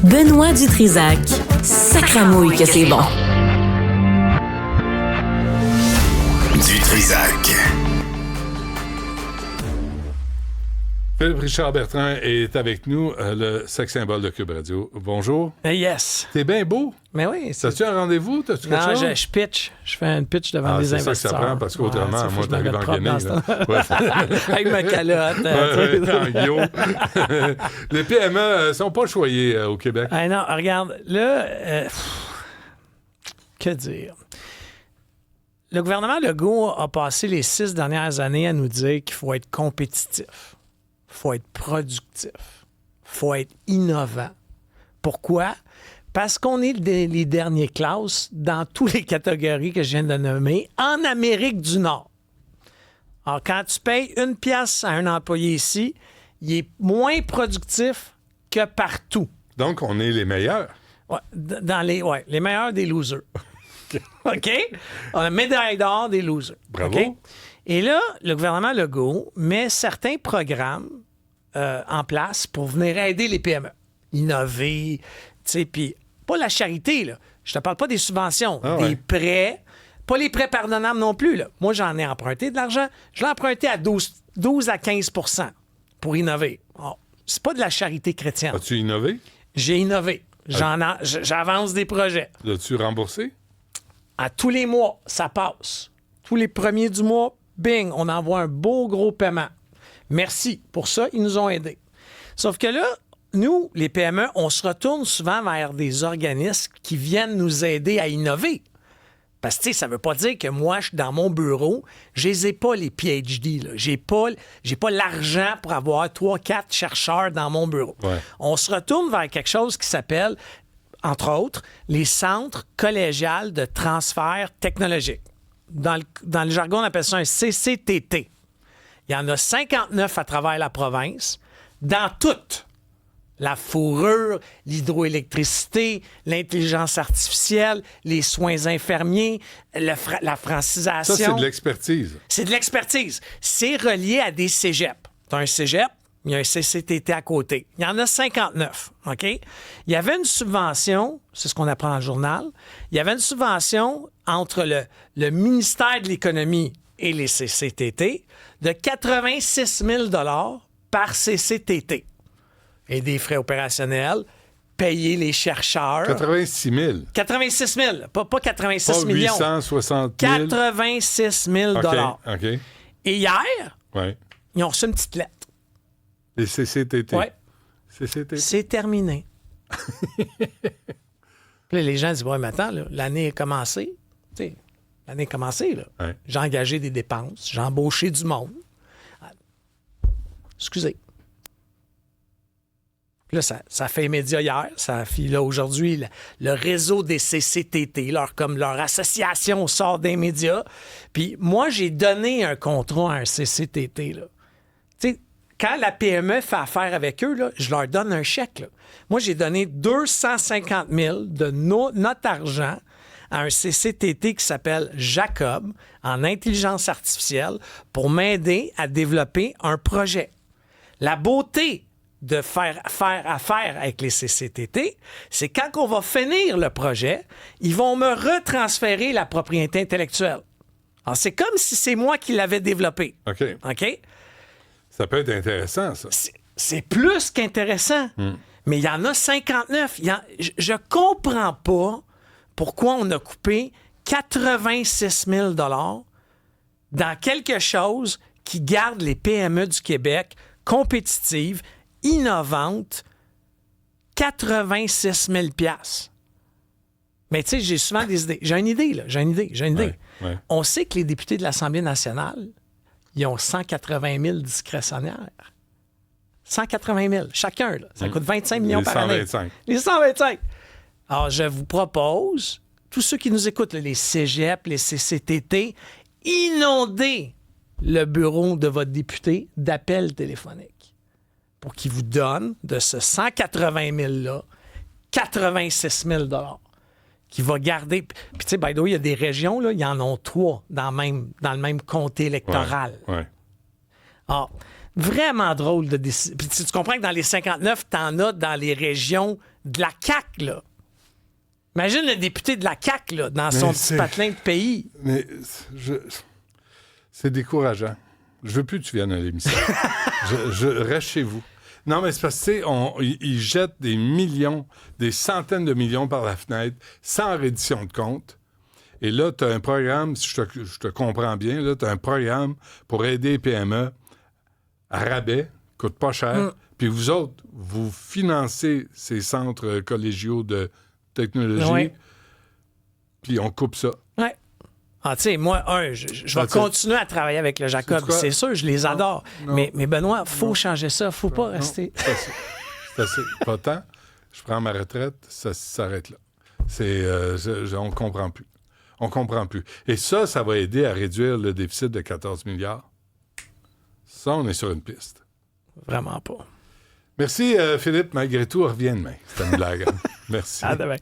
Benoît Dutrisac. Sacramouille que c'est bon. Dutrisac. Philippe Richard Bertrand est avec nous, le sex symbole de Cube Radio. Bonjour. Yes. T'es bien beau. Mais oui. T'as-tu un rendez-vous? T'as-tu quelque chose? Non, je pitch. Je fais un pitch devant des investisseurs. C'est ça que ça prend, parce qu'autrement, moi, t'arrives en guenille. Avec ma calotte. En guillaume. Les PME sont pas choyés au Québec. Ah non, regarde, là, que dire? Le gouvernement Legault a passé les 6 dernières années à nous dire qu'il faut être compétitif, il faut être productif, il faut être innovant. Pourquoi? Parce qu'on est les derniers classes dans toutes les catégories que je viens de nommer en Amérique du Nord. Alors, quand tu payes 1 pièce à un employé ici, il est moins productif que partout. Donc, on est les meilleurs. Ouais, les meilleurs des losers. OK? On a médaille d'or des losers. Bravo. Okay? Et là, le gouvernement Legault met certains programmes en place pour venir aider les PME. Innover, tu sais, puis pas la charité, là. Je te parle pas des subventions, des prêts. Pas les prêts pardonnables non plus, là. Moi, j'en ai emprunté de l'argent. Je l'ai emprunté à 12 à 15 % pour innover. Oh, c'est pas de la charité chrétienne. As-tu innové? J'ai innové. J'avance des projets. L'as-tu remboursé? À tous les mois, ça passe. Tous les premiers du mois, bing, on envoie un beau gros paiement. Merci. Pour ça, ils nous ont aidés. Sauf que là, nous, les PME, on se retourne souvent vers des organismes qui viennent nous aider à innover. Parce que, tu sais, ça veut pas dire que moi, je suis dans mon bureau, je les ai pas, les PhD. Là. J'ai pas l'argent pour avoir 3-4 chercheurs dans mon bureau. Ouais. On se retourne vers quelque chose qui s'appelle, entre autres, les centres collégiales de transfert technologique. Dans le jargon, on appelle ça un CCTT. Il y en a 59 à travers la province, dans toutes. La fourrure, l'hydroélectricité, l'intelligence artificielle, les soins infirmiers, la francisation. Ça, c'est de l'expertise. C'est de l'expertise. C'est relié à des cégeps. Tu as un cégep, il y a un CCTT à côté. Il y en a 59, OK? Il y avait une subvention, c'est ce qu'on apprend dans le journal, il y avait une subvention entre le ministère de l'Économie et les CCTT de 86 000 $ par CCTT. Et des frais opérationnels, payer les chercheurs. 86 000. 86 000, pas 86 pas millions. 860 000. 86 000 OK. Et hier, Ouais. ils ont reçu une petite lettre. Les CCTT. Ouais. CCTT. C'est terminé. Puis là, les gens disent, ouais, mais attends, là, l'année est commencée. Tu sais, l'année est commencée, là. Ouais. J'ai engagé des dépenses, j'ai embauché du monde. Excusez. Puis là, ça fait média hier. Ça fait là aujourd'hui le réseau des CCTT, comme leur association sort des médias. Puis moi, j'ai donné un contrat à un CCTT. Là. Tu sais, quand la PME fait affaire avec eux, là, je leur donne un chèque. Là. Moi, j'ai donné 250 000 de notre argent à un CCTT qui s'appelle Jacob en intelligence artificielle pour m'aider à développer un projet. La beauté de faire affaire avec les CCTT, c'est quand on va finir le projet, ils vont me retransférer la propriété intellectuelle. Alors, c'est comme si c'est moi qui l'avais développé. OK. OK? Ça peut être intéressant, ça. C'est plus qu'intéressant. Mais il y en a 59. Je comprends pas pourquoi on a coupé 86 000 $ dans quelque chose qui garde les PME du Québec compétitives, innovantes, 86 000 $. Mais tu sais, j'ai souvent des idées. J'ai une idée, là. J'ai une idée. Ouais. On sait que les députés de l'Assemblée nationale, ils ont 180 000 discrétionnaires. 180 000, chacun. Là. Ça coûte 25 millions par année. Les 125. Alors, je vous propose, tous ceux qui nous écoutent, là, les cégeps, les CCTT, inondez le bureau de votre député d'appels téléphoniques pour qu'il vous donne de ce 180 000-là 86 000 $ qui va garder... Puis, tu sais, by the way, il y a des régions, là, il y en a 3 dans le même comté électoral. Ouais. Alors, Vraiment drôle de décider. Puis tu comprends que dans les 59, t'en as dans les régions de la CAQ, là. Imagine le député de la CAQ, là, dans son petit patelin de pays. Mais c'est décourageant. Je veux plus que tu viennes à l'émission. je reste chez vous. Non, mais c'est parce que, ils jettent des millions, des centaines de millions par la fenêtre, sans reddition de compte. Et là, tu as un programme, si je te comprends bien, là, tu as un programme pour aider les PME à rabais, coûte pas cher. Puis vous autres, vous financez ces centres collégiaux de technologie, Ouais. puis on coupe ça. Ouais. Ah, tu sais, moi, je vais continuer à travailler avec le Jacob. C'est sûr, je les adore. Non. Mais Benoît, faut changer ça. Faut pas rester. C'est assez. Pas tant. Je prends ma retraite, ça s'arrête là. On comprend plus. On comprend plus. Et ça va aider à réduire le déficit de 14 milliards. Ça, on est sur une piste. Vraiment pas. Merci, Philippe. Malgré tout, reviens demain. C'était une blague. Hein? Merci. À demain.